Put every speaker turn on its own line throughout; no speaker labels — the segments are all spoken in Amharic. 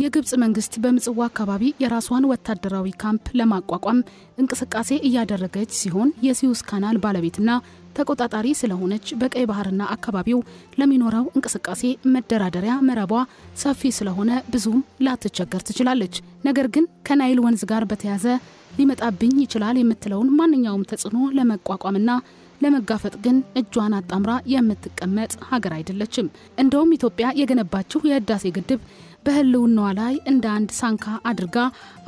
የግብጽ መንግስት በምጽዋ አካባቢ የራሷን ወታደራዊ ካምፕ ለማቋቋም እንቅስቃሴ እያደረገች ሲሆን የሲዩስ ካናል ባለቤትና ተቆጣጣሪ ስለሆነች በቀይ ባህርና አካባቢው ለሚኖረው እንቅስቃሴ መደራደሪያ መረቧ ሰፊ ስለሆነ ብዙም ላትቸገር ትችላለች። ነገር ግን ከናይል ወንዝ ጋር በተያያዘ ሊመጣብኝ ይችላል የምትለውን ማንኛውም ተጽዕኖ ለመቋቋምና ለመጋፈጥ ግን እጇን አጣምራ የምትቀመጥ ሀገር አይደለችም። እንደውም ኢትዮጵያ የገነባችው የህዳሴ ግድብ በህልውናዋ ላይ እንደ አንድ ሳንካ አድርጋ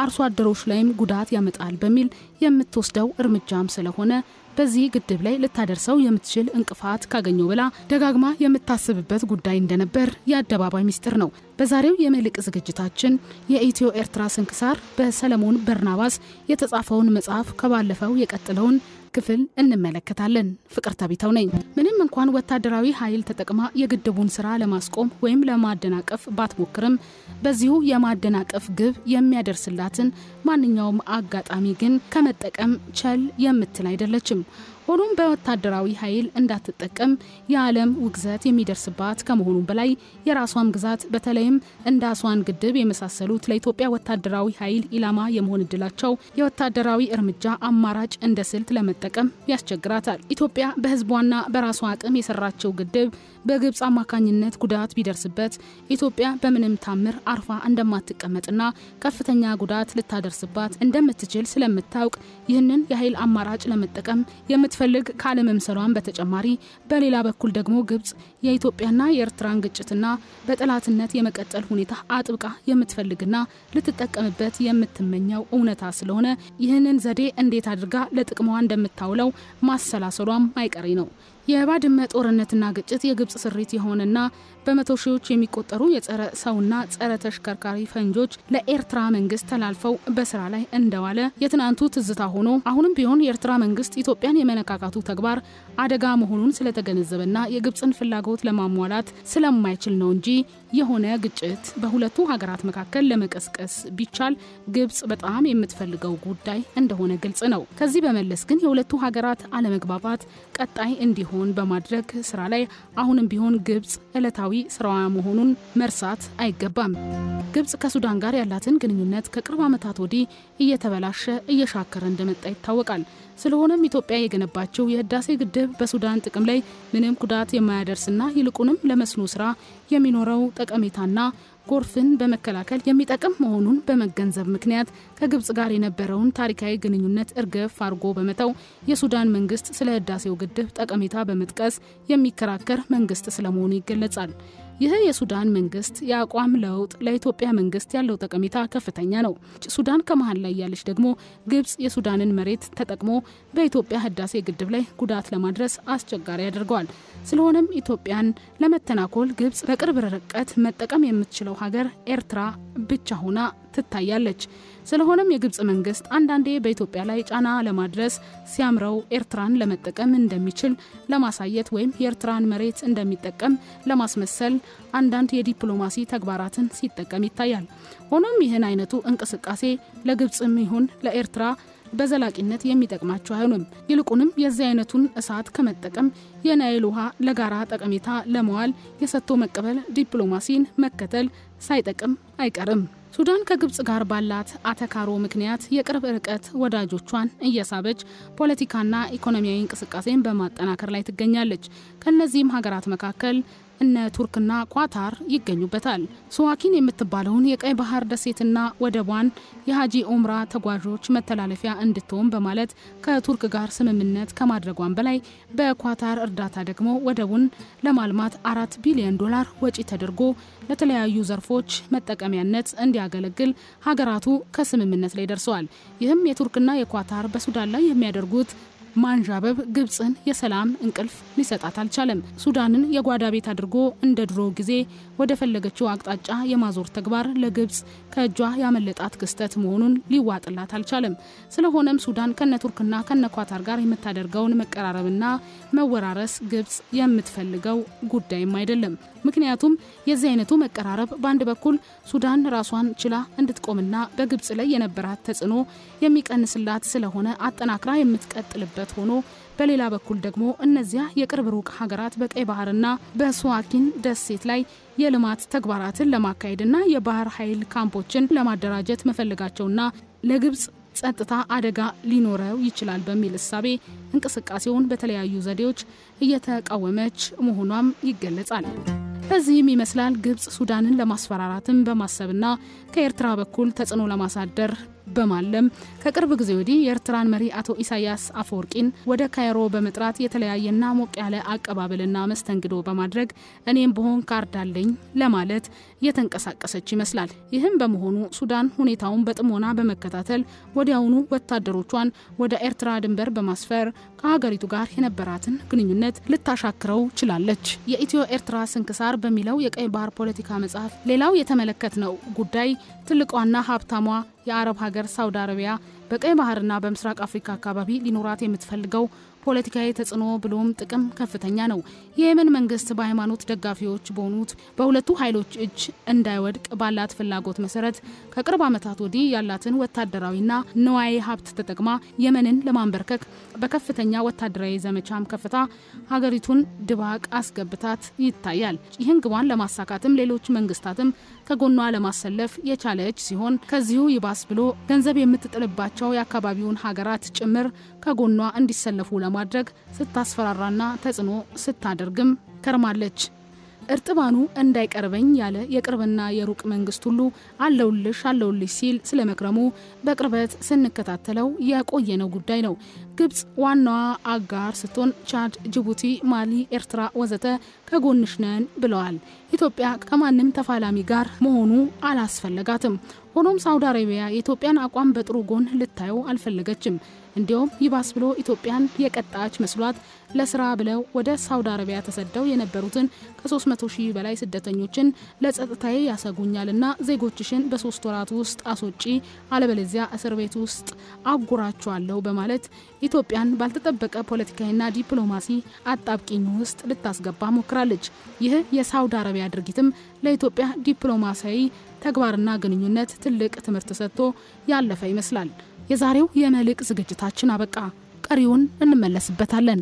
አርሶ አደሮች ላይም ጉዳት ያመጣል በሚል የምትወስደው እርምጃም ስለሆነ በዚህ ግድብ ላይ ልታደርሰው የምትችል እንቅፋት ካገኘው ብላ ደጋግማ የምታስብበት ጉዳይ እንደነበር የአደባባይ ሚስጥር ነው። በዛሬው የመልቅ ዝግጅታችን የኢትዮ ኤርትራ ስንክሳር በሰለሞን በርናባስ የተጻፈውን መጽሐፍ ከባለፈው የቀጠለውን ክፍል እንመለከታለን። ፍቅር ተቢተው ነኝ። ምንም እንኳን ወታደራዊ ኃይል ተጠቅማ የግድቡን ስራ ለማስቆም ወይም ለማደናቀፍ ባትሞክርም በዚሁ የማደናቀፍ ግብ የሚያደርስላትን ማንኛውም አጋጣሚ ግን ከመጠቀም ቸል የምትል አይደለችም። ሆኖም በወታደራዊ ኃይል እንዳትጠቀም የዓለም ውግዘት የሚደርስባት ከመሆኑ በላይ የራሷን ግዛት በተለይም እንደ አስዋን ግድብ የመሳሰሉት ለኢትዮጵያ ወታደራዊ ኃይል ኢላማ የመሆን እድላቸው የወታደራዊ እርምጃ አማራጭ እንደ ስልት ለመጠቀም ያስቸግራታል። ኢትዮጵያ በህዝቧና በራሷ አቅም የሰራቸው ግድብ በግብጽ አማካኝነት ጉዳት ቢደርስበት ኢትዮጵያ በምንም ታምር አርፋ እንደማትቀመጥና ከፍተኛ ጉዳት ልታደርስባት እንደምትችል ስለምታውቅ ይህንን የኃይል አማራጭ ለመጠቀም የምትፈልግ ካለመምሰሏን በተጨማሪ በሌላ በኩል ደግሞ ግብጽ የኢትዮጵያና የኤርትራን ግጭትና በጠላትነት የመቀጠል ሁኔታ አጥብቃ የምትፈልግና ልትጠቀምበት የምትመኘው እውነታ ስለሆነ ይህንን ዘዴ እንዴት አድርጋ ለጥቅሟ እንደምታውለው ማሰላሰሏም አይቀሬ ነው። የባድመ ጦርነትና ግጭት የግብጽ ስሪት የሆነና በመቶ ሺዎች የሚቆጠሩ የጸረ ሰውና ጸረ ተሽከርካሪ ፈንጆች ለኤርትራ መንግስት ተላልፈው በስራ ላይ እንደዋለ የትናንቱ ትዝታ ሆኖ አሁንም ቢሆን የኤርትራ መንግስት ኢትዮጵያን የመነካካቱ ተግባር አደጋ መሆኑን ስለተገነዘበና የግብጽን ፍላጎት ለማሟላት ስለማይችል ነው እንጂ የሆነ ግጭት በሁለቱ ሀገራት መካከል ለመቀስቀስ ቢቻል ግብጽ በጣም የምትፈልገው ጉዳይ እንደሆነ ግልጽ ነው። ከዚህ በመለስ ግን የሁለቱ ሀገራት አለመግባባት ቀጣይ እንዲሆን በማድረግ ስራ ላይ አሁንም ቢሆን ግብጽ ዕለታዊ ስራዋ መሆኑን መርሳት አይገባም። ግብጽ ከሱዳን ጋር ያላትን ግንኙነት ከቅርብ ዓመታት ወዲህ እየተበላሸ እየሻከረ እንደመጣ ይታወቃል። ስለሆነም ኢትዮጵያ የገነባችው የህዳሴ ግድብ በሱዳን ጥቅም ላይ ምንም ጉዳት የማያደርስና ይልቁንም ለመስኖ ስራ የሚኖረው ጠቀሜታና ጎርፍን በመከላከል የሚጠቅም መሆኑን በመገንዘብ ምክንያት ከግብጽ ጋር የነበረውን ታሪካዊ ግንኙነት እርግፍ አርጎ በመተው የሱዳን መንግስት ስለ ህዳሴው ግድብ ጠቀሜታ በመጥቀስ የሚከራከር መንግስት ስለመሆኑ ይገለጻል። ይህ የሱዳን መንግስት የአቋም ለውጥ ለኢትዮጵያ መንግስት ያለው ጠቀሜታ ከፍተኛ ነው። ሱዳን ከመሃል ላይ ያለች ደግሞ ግብጽ የሱዳንን መሬት ተጠቅሞ በኢትዮጵያ ህዳሴ ግድብ ላይ ጉዳት ለማድረስ አስቸጋሪ ያደርገዋል። ስለሆነም ኢትዮጵያን ለመተናኮል ግብጽ በቅርብ ርቀት መጠቀም የምትችለው ሀገር ኤርትራ ብቻ ሆና ትታያለች። ስለሆነም የግብጽ መንግስት አንዳንዴ በኢትዮጵያ ላይ ጫና ለማድረስ ሲያምረው ኤርትራን ለመጠቀም እንደሚችል ለማሳየት ወይም የኤርትራን መሬት እንደሚጠቀም ለማስመሰል አንዳንድ የዲፕሎማሲ ተግባራትን ሲጠቀም ይታያል። ሆኖም ይህን አይነቱ እንቅስቃሴ ለግብጽም ይሁን ለኤርትራ በዘላቂነት የሚጠቅማቸው አይሆንም። ይልቁንም የዚህ አይነቱን እሳት ከመጠቀም የናይል ውሃ ለጋራ ጠቀሜታ ለመዋል የሰጥቶ መቀበል ዲፕሎማሲን መከተል ሳይጠቅም አይቀርም። ሱዳን ከግብጽ ጋር ባላት አተካሮ ምክንያት የቅርብ ርቀት ወዳጆቿን እየሳበች ፖለቲካና ኢኮኖሚያዊ እንቅስቃሴን በማጠናከር ላይ ትገኛለች። ከነዚህም ሀገራት መካከል እነ ቱርክና ኳታር ይገኙበታል። ስዋኪን የምትባለውን የቀይ ባህር ደሴትና ወደቧን የሃጂ ኡምራ ተጓዦች መተላለፊያ እንድትሆን በማለት ከቱርክ ጋር ስምምነት ከማድረጓን በላይ በኳታር እርዳታ ደግሞ ወደቡን ለማልማት $4 ቢሊዮን ወጪ ተደርጎ ለተለያዩ ዘርፎች መጠቀሚያነት እንዲያገለግል ሀገራቱ ከስምምነት ላይ ደርሰዋል። ይህም የቱርክና የኳታር በሱዳን ላይ የሚያደርጉት ማንዣበብ ግብጽን የሰላም እንቅልፍ ሊሰጣት አልቻለም። ሱዳንን የጓዳ ቤት አድርጎ እንደ ድሮ ጊዜ ወደ ፈለገችው አቅጣጫ የማዞር ተግባር ለግብጽ ከእጇ ያመለጣት ክስተት መሆኑን ሊዋጥላት አልቻለም። ስለሆነም ሱዳን ከነቱርክና ከነኳታር ጋር የምታደርገውን መቀራረብና መወራረስ ግብጽ የምትፈልገው ጉዳይም አይደለም። ምክንያቱም የዚህ አይነቱ መቀራረብ በአንድ በኩል ሱዳን ራሷን ችላ እንድትቆምና በግብጽ ላይ የነበራት ተጽዕኖ የሚቀንስላት ስለሆነ አጠናክራ የምትቀጥልበት ጥረት ሆኖ በሌላ በኩል ደግሞ እነዚያ የቅርብ ሩቅ ሀገራት በቀይ ባህርና በስዋኪን ደሴት ላይ የልማት ተግባራትን ለማካሄድና የባህር ኃይል ካምፖችን ለማደራጀት መፈልጋቸውና ለግብጽ ጸጥታ አደጋ ሊኖረው ይችላል በሚል እሳቤ እንቅስቃሴውን በተለያዩ ዘዴዎች እየተቃወመች መሆኗም ይገለጻል። በዚህም ይመስላል ግብጽ ሱዳንን ለማስፈራራትም በማሰብና ከኤርትራ በኩል ተጽዕኖ ለማሳደር በማለም ከቅርብ ጊዜ ወዲህ የኤርትራን መሪ አቶ ኢሳያስ አፈወርቂን ወደ ካይሮ በመጥራት የተለያየና ሞቅ ያለ አቀባበልና መስተንግዶ በማድረግ እኔም በሆን ካርድ አለኝ ለማለት የተንቀሳቀሰች ይመስላል። ይህም በመሆኑ ሱዳን ሁኔታውን በጥሞና በመከታተል ወዲያውኑ ወታደሮቿን ወደ ኤርትራ ድንበር በማስፈር ከሀገሪቱ ጋር የነበራትን ግንኙነት ልታሻክረው ችላለች። የኢትዮ ኤርትራ ስንክሳር በሚለው የቀይ ባህር ፖለቲካ መጽሐፍ ሌላው የተመለከትነው ጉዳይ ትልቋና ሀብታሟ የአረብ ሀገር ሳውዲ አረቢያ በቀይ ባህርና በምስራቅ አፍሪካ አካባቢ ሊኖራት የምትፈልገው ፖለቲካዊ ተጽዕኖ ብሎም ጥቅም ከፍተኛ ነው። የየመን መንግስት በሃይማኖት ደጋፊዎች በሆኑት በሁለቱ ኃይሎች እጅ እንዳይወድቅ ባላት ፍላጎት መሰረት ከቅርብ ዓመታት ወዲህ ያላትን ወታደራዊና ንዋይ ሀብት ተጠቅማ የመንን ለማንበርከክ በከፍተኛ ወታደራዊ ዘመቻም ከፍታ ሀገሪቱን ድባቅ አስገብታት ይታያል። ይህን ግቧን ለማሳካትም ሌሎች መንግስታትም ከጎኗ ለማሰለፍ የቻለች ሲሆን ከዚሁ ይባስ ብሎ ገንዘብ የምትጥልባቸው የአካባቢውን ሀገራት ጭምር ከጎኗ እንዲሰለፉ ለማድረግ ስታስፈራራና ተጽዕኖ ስታደርግም ከርማለች። እርጥባኑ እንዳይቀርበኝ ያለ የቅርብና የሩቅ መንግስት ሁሉ አለውልሽ ሲል ስለመክረሙ በቅርበት ስንከታተለው የቆየነው ጉዳይ ነው። ግብጽ ዋናዋ አጋር ስትሆን ቻድ፣ ጅቡቲ፣ ማሊ፣ ኤርትራ ወዘተ ከጎንሽ ነን ብለዋል። ኢትዮጵያ ከማንም ተፋላሚ ጋር መሆኑ አላስፈለጋትም። ሆኖም ሳውዲ አረቢያ የኢትዮጵያን አቋም በጥሩ ጎን ልታየው አልፈለገችም። እንዲያውም ይባስ ብሎ ኢትዮጵያን የቀጣች መስሏት ለስራ ብለው ወደ ሳውዲ አረቢያ ተሰደው የነበሩትን ከ300,000 በላይ ስደተኞችን ለጸጥታዬ ያሰጉኛልና ዜጎችሽን በ3 ወራት ውስጥ አስወጪ አለበለዚያ እስር ቤት ውስጥ አጉራቸዋለሁ በማለት ኢትዮጵያን ባልተጠበቀ ፖለቲካዊና ዲፕሎማሲ አጣብቂኝ ውስጥ ልታስገባ ሞክራለች። ይህ የሳውዲ አረቢያ ድርጊትም ለኢትዮጵያ ዲፕሎማሲያዊ ተግባርና ግንኙነት ትልቅ ትምህርት ሰጥቶ ያለፈ ይመስላል። የዛሬው የመልሕቅ ዝግጅታችን አበቃ። ቀሪውን እንመለስበታለን።